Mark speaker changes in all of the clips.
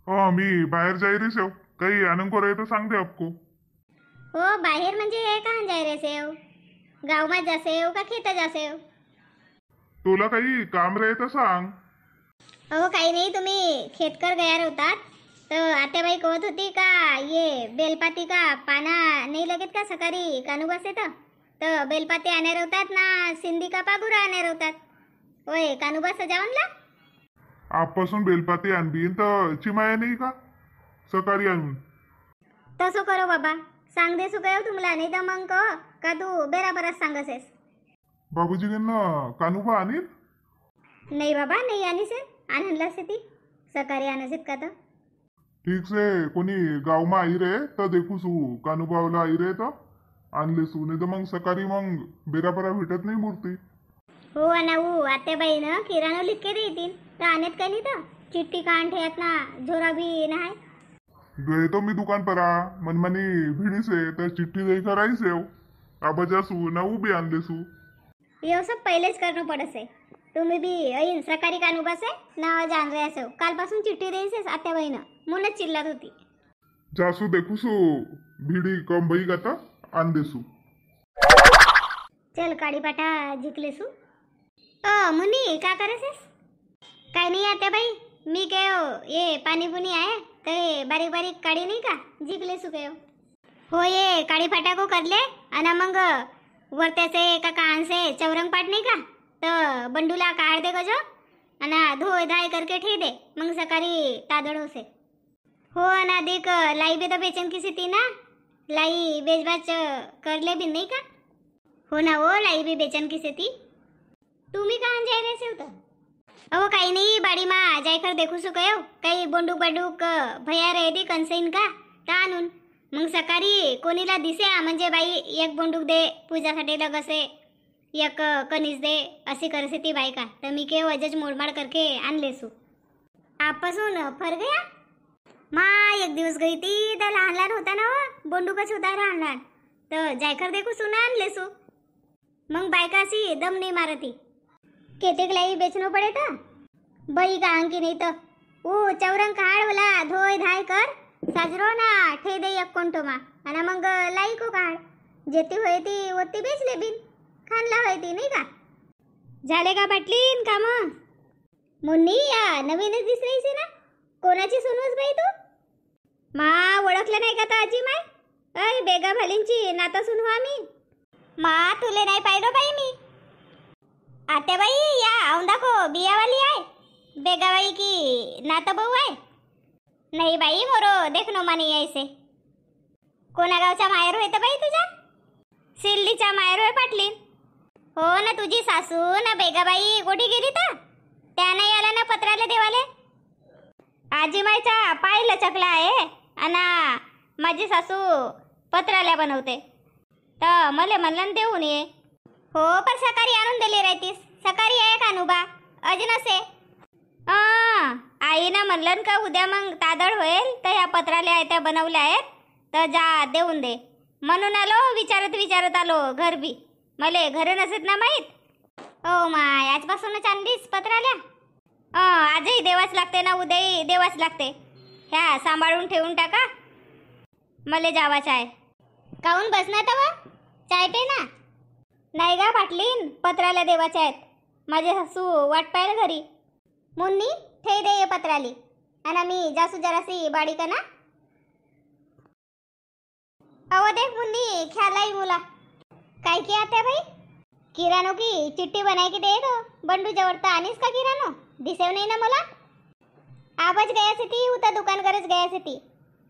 Speaker 1: मी बाहेर जाई रे सेव काही आनंद को रहे तो सांग दे आपको।
Speaker 2: हो बाहेर म्हणजे कहाँ जाय रे सेव? गाव में जासेव का खेत जासेव?
Speaker 1: तुला काही काम रहे तर सांग।
Speaker 2: अहो काही नाही, तुम्ही खेतकर गया होतात तर आत्याबाई कहत होती का ये बेलपाती का पाना नाही लगेत का सकाळी कानूबास तर बेलपाती आणे होतात ना सिंधी का पागुरा आणे होतात। होय कानूबास जाऊनला
Speaker 1: आपपासून बेलपाती आणबीन तर चिमाया नाही का सकाळी आणून?
Speaker 2: तसं करो बाबा, सांग दे सुकायो तुम्हाला नाही तर मग कह का तू बराबरच सांगसेस।
Speaker 1: बाबूजी कानूबा आणीन?
Speaker 2: नाही बाबा नाही आणीसे आणला से ती सकाळी आणसेत का तर
Speaker 1: ठीक से कोणी गाव में आई रहे तर देखू सू कानूबावला आई रहे तर आणले सू नाही तर मग सकाळी मग बेराबरा भेटत नाही मूर्ती।
Speaker 2: हो ना वो आत्याबाई ना किराणा लिख के देतील तर आणत का नाही तर चिट्ठी कान ठेवत ना झोरा भी नाही।
Speaker 1: गए तो मी दुकान पर आ मनमानी भीड़ी से तर चिट्ठी दे कर आई से आबाजा सू ना वो भी आणले सू।
Speaker 2: ये सब पहलेच करणं पडसे। तुम्ही बी ऐन सकाळी कानूबास आहे ना जाण रहे असो कालपासून चिट्ठी द्यायचेस आत्याबाईनं म्हणूनच चिल्लत होती।
Speaker 1: जासू देखू सू भीड़ी कम बई गाता आन देसू।
Speaker 2: चल काडी पाटा जिंकले सू मुनी का करेसेस? काय नाही आत्याबाई मी काय ये पाणी पुनी आहे ते बारीक बारीक काडी नाही का जिंकले सू काय हो ये काडी फाटा को करले आणि मग वरत्याचे का कान से चौरंग पाट नहीं का तो बंडूला काढ़ दे गजो अना धोए धाय करके ठे दे मग सकाळी तादड़ो से हो अना देख लाई भी तो बेचन की थी ना लाई बेचबाच कर ले भी नहीं का हो ना वो लाई भी बेचन की थी। तुम्ही कहाँ जाय रहे से तो अहो काही नाही बाड़ी मा जाय कर देखू सु कयो काही बंडूक बंडूक भया रहे दी कनसेन का ता आणून मग सकाळी कोणीला दिसे म्हणजे बाई एक बंदूक दे पूजासाठी लगसे एक कणीस दे अशी करसे ती बाई का तर मी के वजच मोडमाड करके आणले सू। आपपासून फर गया माँ एक दिवस गई थी तर लहान लहान होता ना बंदूकच होता लहान लहान तर जायकर देखू सुना आणले सू मग बायकासी दम नहीं मारती केतेक लाई बेचनो पड़े था बाई का अंकी नहीं तो वो चौरंग काढ़ वाला धोय धाय कर साजरो ना ठे दे एक कोंटो मा आणि मग लाई को काढ जेती होय ती वत्ती बेचले बिन खानला होय ती नाही का झाले का बाटलीन काम मुन्नी या नवीनच दिस रही से ना कोणाची सुनूस बाई तू मा ओळखलं नाही का तर आजी माय अय बेगा भालींची नाता सुनू आम्ही मा तुले नाही पाहिलो बाई मी आत्याबाई या औंदा को बियावाली आहे बेगाबाई की नाता भाऊ आहे नाही बाई मोरो देखनो मानी ऐसे कोणा गावचा मायर होय तर बाई तुझ्या सिल्लीचा मायर होय पाटलीन हो ना तुझी सासू ना बेगाबाई गोडी गेली तर त्या नाही आला ना पत्राले देवाले आजी मायचा पाय लचकला आहे आणि माझी सासू पत्राल्या बनवते तर मले म्हणलं देऊन ये हो पण सकाळी आणून दिली राहतीस सकाळी आहे कानूबा अजून असे आईनं म्हणलं का उद्या मग तादळ होईल तर ह्या पत्राल्या आहे त्या बनवल्या आहेत तर जा देऊन दे म्हणून आलो विचारत विचारत आलो घर बी मले घर नसत ना माहीत ओ माय आजपासूनच आणलीस पत्राल्या आजही देवाच लागते ना उद्याही देवाच लागते ह्या सांभाळून ठेवून टाका मले जावाचं आहे काहून बसणार तवा चाय पे ना नाही गा पाटलीन पत्राल्या देवाच्या आहेत माझे सासू वाट पाहिलं घरी मुन्नी ठे दे ये पत्राली आणि मी जासू जरासी बाड़ी का ना अव देख मुन्नी ख्यालाई बोला काय की आत्या भाई किरानो की चिट्ठी बनाई की दे दो बंडू जवरता आनीस का किरानो दिसेव नाही ना मला आबच गया से ती उता दुकान करच गया से ती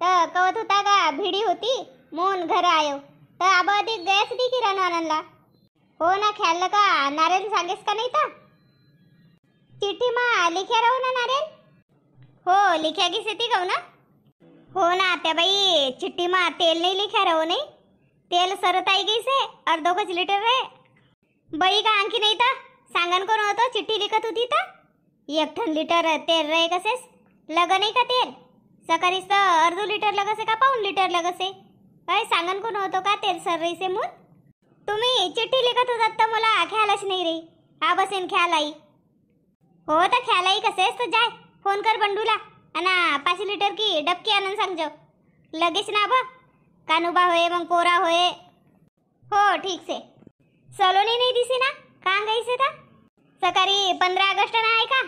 Speaker 2: तर कवत होता का भिडी होती मोन घर आयो तर आबा अधिक गया से ती किरानो आनंदला हो ना ख्याल का नारेल सांगेस का नहीं था चिट्ठी मा लिख्या रहो ना नारेल हो लिख्या की से ती कहू ना हो ना आत्या बाई चिट्ठी मा तेल नहीं लिख्या रहो नहीं तेल सरत आई गई से अर्धो कच लीटर रे बाई का आंकी नहीं था सांगन को नव्हतो चिट्ठी लिखत होती तर एक ठन लीटर तेल रहे कसेस लग नाही का तेल सकाळीच तर अर्धो लीटर लगसे का पाऊन लीटर लगसे काय सांगन को नव्हतो का तेल सर रही से मून तुम्ही चिट्ठी लिखत होतात तर मला ख्यालच नाही रे हा बसेन ख्याल आई हो तर ख्याल आई कसेस तर जाय फोन कर बंडूला आणि 5 लिटर की डबकी आणून सांगजो लगेच ना बा. कानुबा होय मग पोरा होय. हो ठीक से. सलोनी नहीं दिसी ना कहाँ गई से था. सकाळी 15 ऑगस्ट ना आहे का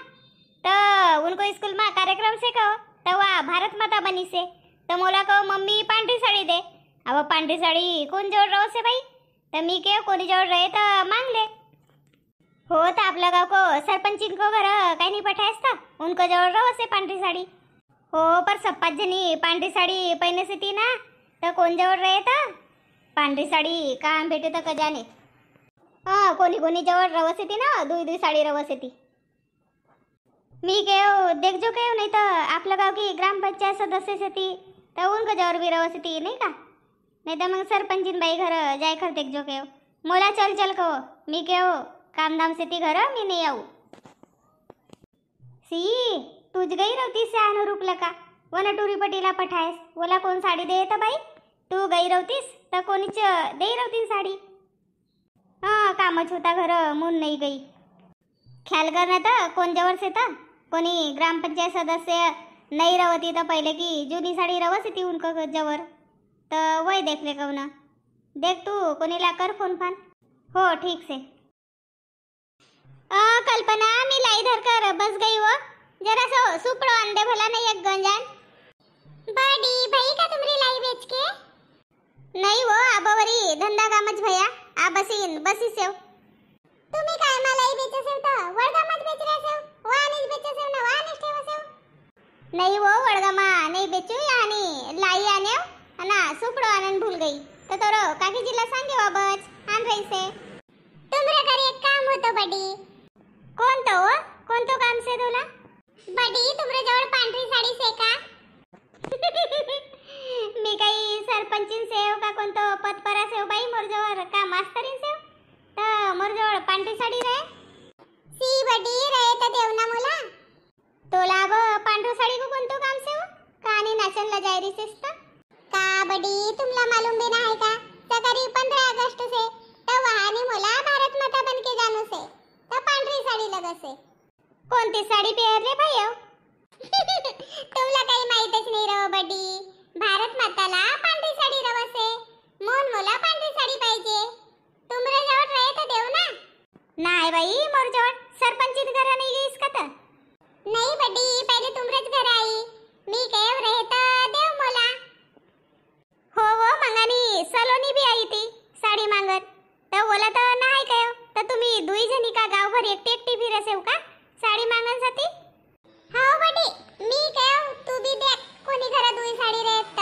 Speaker 2: तो उनको स्कूल में कार्यक्रम से कहो तो वहाँ भारत माता बनी से तो मोला कहो मम्मी पांढरी साड़ी दे. अब पांढरी साड़ी कोण जोड़ रहो से भाई तो मी के कोणी जोड़ रहे तो मांग ले. हो तो आपला गाँव को सरपंच इनको घर काही नहीं पठायस था उनको जोड़ रहो से पांढरी साड़ी. हो पर सब 5 जनी पांढरी साड़ी पहने से थी ना तो कोण जोड़ रहे था. पांढरी साड़ी कहाँ भेटे तो का जाने. हाँ कोणी कोणी जवळ रवस येते ना दुई दुई साड़ी रवस येते. मी के देख जो के नहीं तो आपल्या गाव की ग्राम पंचायत सदस्य से थी तो उनको जवळ भी रवस येते नहीं का. नहीं तो मग सरपंचीन बाई घर जाय कर देख जो के मोला चल चल कहो मी के काम धाम से थी घर मी नहीं आऊ. सी तुझ गई रहती से अनुरूप लका वन टुरी पटीला पठायस बोला कोण साड़ी दे तर बाई तू गई रहतीस तर कोणीच दे रहती साड़ी. हाँ कामच होता घर मून नहीं गई. ख्याल करना था कोण जवळ से था कोणी ग्रामपंचायत सदस्य नहीं रवती तो पहले की जूनी साड़ी रवस थी उनको जवळ तो वही देख ले कौन. देख तू कोणी ला कर फोन फान. हो ठीक से. कल्पना मी लाई धर कर बस गई वो जरा सो सुपड़ो अंडे भला नहीं एक गंजान. बड़ी भाई का तुमरी लाई बेच के नहीं वो आबावरी धंदा कामच भैया आ बसी सेव. तुम्ही काय मलाई बेचे सेव तर वडगामात बेच रे सेव वानीच बेचे सेव ना वानीच ठेव सेव. नहीं वो वडगामा नहीं बेचू आणि लाई आने ना सुपड़ो आनंद भूल गई तो तोरो काकी जिला सांगे वाबच आन रही से. तुमरे घर एक काम होतो बडी. कोण तो काम से तुला. बडी तुमरे जवळ पांढरी साडी से का. मी काही सरपंचीन सेव का कोणतो पतपरा सेव बाई मोरजवळ का मास्तरीन सेव तर मोरजवळ पांढरी साडी रे. सी बडी रे तर देव ना मोला तोला अब पांढरी साडी को कोणतो काम सेव कानी नाचनला जाय रिसेस का बडी तुमला मालूम भी ना है का सकाळी 15 अगस्त से तो वहानी मोला भारत माता बन के जानो से तो पांढरी साडी लगसे. कोणती साडी पेर रे भाई. तुमला काही माहितच नाही रव बडी. भारत माताला पांढरी साडी रवसे मोन मोला पांढरी साडी पाहिजे. तुमरे जवळ रहे तो देव ना. नाही बाई मोर जवळ सरपंचीन घर नाही गईस का तर. नाही बडी पहिले तुमरेच घर आई मी केव रहे तर देव मोला. हो वो मंगानी सलोनी भी आई थी साड़ी मांगत तो बोला तो नाही काय तर तुम्ही दुई जणी का गावभर एकटी एकटी फिरसेव का साड़ी मांगन साठी. हां बडी मी काय तू भी देख कोणी घर दुई साड़ी रहत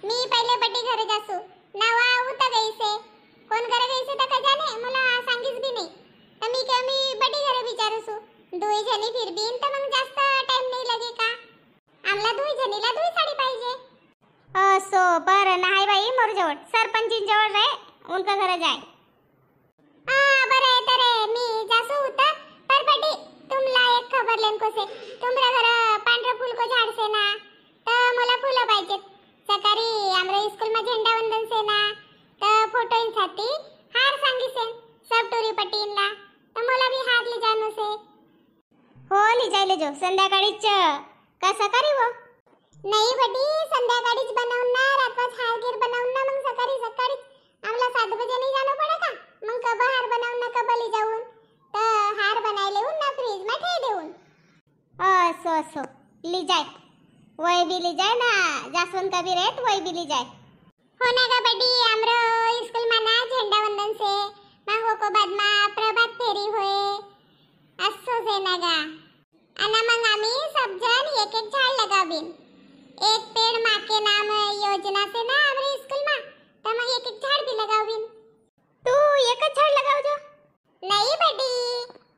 Speaker 2: मी पहिले बडी घर जासू नवा उता गई से कोण घर गई से तर का जाने मला सांगीस भी नाही तर मी काय मी बडी घर विचारसू दुई जणी फिर बीन तर मग जास्त टाइम नाही लगे का. आमला दुई जणीला दुई साड़ी पाहिजे. असो पर नाही बाई मोर जवळ सरपंचीन जवळ रे उनका घर जाय. बरे तरे मी जासू उतर पर बडी तुमला एक खबर लेन को से तुमरा घर पांढरा फूल को झाड से ना तर मला फुलं पाहिजे. सकाळी आमरे स्कूल में झेंडा वंदन से ना तर फोटो इन साठी हार सांगी से सब टुरी पटीन ला तर मला भी हार ले जानो से. हो ले जाय ले जो संध्याकाळीच का सकाळी हो. नाही बडी संध्याकाळीच बनवून ना रातवाच हार गिर बनवून ना मग सकाळी आमला 7 बजे नहीं जानो पड़े का मग कब हार बनवून ना कब ले जाऊन तर हार बनाय लेऊन ना फ्रीज में ठे देऊन. असो ली जाय वही भी ली जाय ना जासवंत का भी रहत वही भी ली जाय. हो ना का बडी आमरो स्कूल में ना झंडा वंदन से माहो को बाद में प्रभात फेरी होए असो से ना गा अना मग आम्ही सब जन एक एक झाड लगावीन. एक पेड़ माँ के नाम योजना से ना हमारे स्कूल में तो मग एक एक झाड़ भी लगावीन. तू एक झाड़ लगाव जो. नहीं बेटी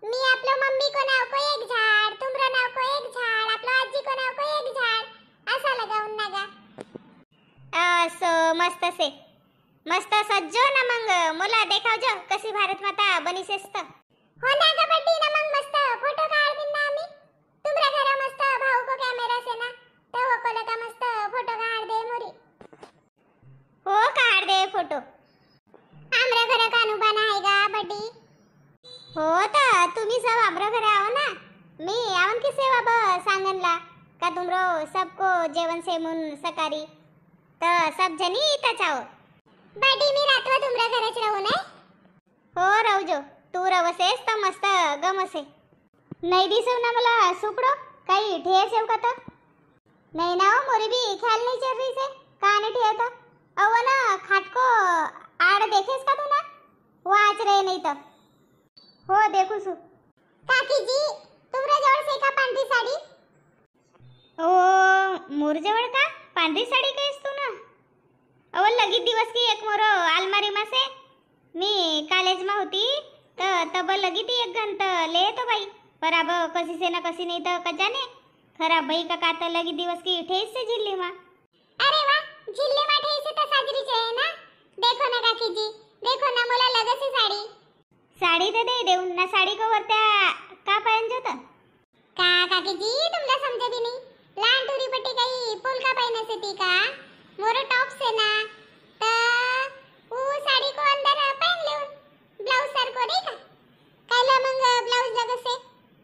Speaker 2: मी आपलो मम्मी को नाव को एक झाड़ तुमरा नाव को एक झाड़ आपलो आजी को नाव को एक झाड़ असा लगावून ना गा. असो मस्त सज्जो ना मग मला देखाव जो कशी भारत माता बनीसेस तर. हो ना गा बेटी ना मग मस्त फोटो काढीन ना आम्ही तुमरा घरा मस्त भाऊ को कॅमेरा से ना तो कोला का मस्त फोटो काढ दे मोरी. हो काढ दे फोटो. आमरा घर कानुबा नाही गा बडी. हो तर तुम्ही सब आमरा घर आओ ना मी आवन की सेवा ब सांगनला का तुमरो सबको जेवण से मुन सकारी तर सब जणी इथंच आहो. बाडी मी रात्र तुमच्या घरात राहू नये. हो राहूजो, तू रवसेस तर मस्त गमसे. नाही दिसव ना मला सुकडो काही ठेस येऊ का तर नाही ना हो, मोरी भी ख्याल नहीं चल रही से कहाँ नहीं ठेया था. अव ना खाट को आड़ देखेस का तू ना वो आज रहे नहीं तो. हो देखू सु काकी जी तुमरा जवळ से का पांढरी साडी. ओ मोर जवळ का पांढरी साडी कायस तू ना. अव लगीत दिवस की एक मोर अलमारी मा से मी कॉलेज मा होती तर तब लगीत एक घंट ले तो बाई पर अब कसी से ना कसी नहीं तो कजाने खराब भाई का काता लगी दिवस की ठेस से झिल्ली मा. अरे वाह झिल्ली मा ठेस तो साजरी है ना. देखो ना काकी जी देखो ना मला लगसी साडी. साडी तर दे देऊ ना साडी को वरत्या का पाहिजे होतं का काकी जी तुमला समजे भी नहीं. लहान टुरी पट्टी काही फुल का पाहिजे ती का मोर टॉप से ना तर वो साडी को अंदर पहन लेऊन ब्लाउज सर को नाही का कायला मग ब्लाउज लगसे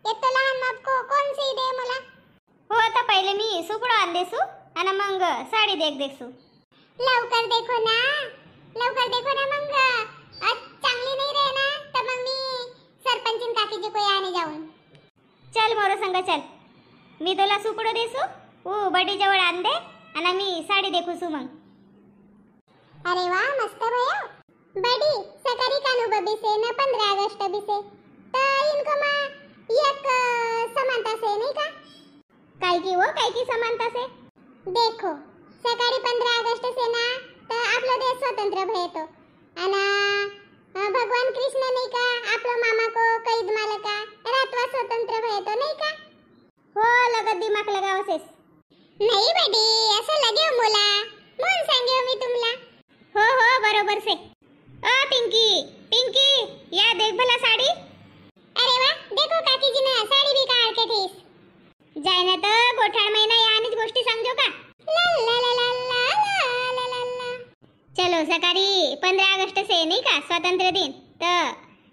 Speaker 2: एक तो लहान माप को कौन सी दे मला. हो आता पहिले मी सुपडो आण देसू आणि मग साडी देखसू. लवकर देखो ना मग चांगली नाही रे ना तर मग मी सरपंचीन काकीजी को आने जाऊन. चल मोरो संग चल मी तुला सुपडो देसू ओ बडी जवळ आण दे आणि मी साडी देखूसू मग. अरे वाह मस्त भयो बडी सकारी कानू बबी से ना 15 अगस्त बी से तर इनको मा एक समानता से नहीं का काय की समानता से. देखो सकाळी 15 अगस्त से ना तर आपला देश स्वतंत्र भयतो आणि भगवान कृष्ण नाही का आपला मामा को कैद माला का रातवा स्वतंत्र भयतो नाही का. हो लगत दिमाग लगावसेस. नाही बेटी असं लगे मोला म्हणून सांगे मी तुमला. हो हो बरोबर से. पिंकी या देख भला साडी. अरे वाह देखो काकी जी ना साडी भी काढ के ठेस. जाय ना तर गोठाळ महिना या आणीच गोष्टी सांगजो का. ला ला ला ला ला ला ला ला. चलो सकाळी 15 अगस्त से नहीं का स्वतंत्र दिन तर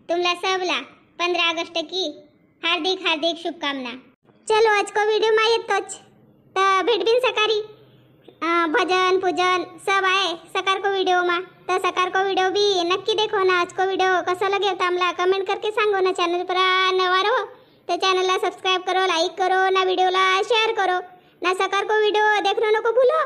Speaker 2: तुमला सबला 15 अगस्त की हार्दिक हार्दिक शुभकामना. चलो आज को वीडियो मा येतोच तर भेटबिन सकाळी भजन पूजन सब आहे सकार को वीडियो मा तर सकार को वीडियो भी नक्की देखो ना. आज को वीडियो कसा लगे तो हमला कमेंट करके सांगो ना. चैनल पर नवा रहो तो चैनल ला सब्सक्राइब करो लाइक करो ना वीडियो ला शेयर करो ना. सकार को वीडियो देखना नको भूलो.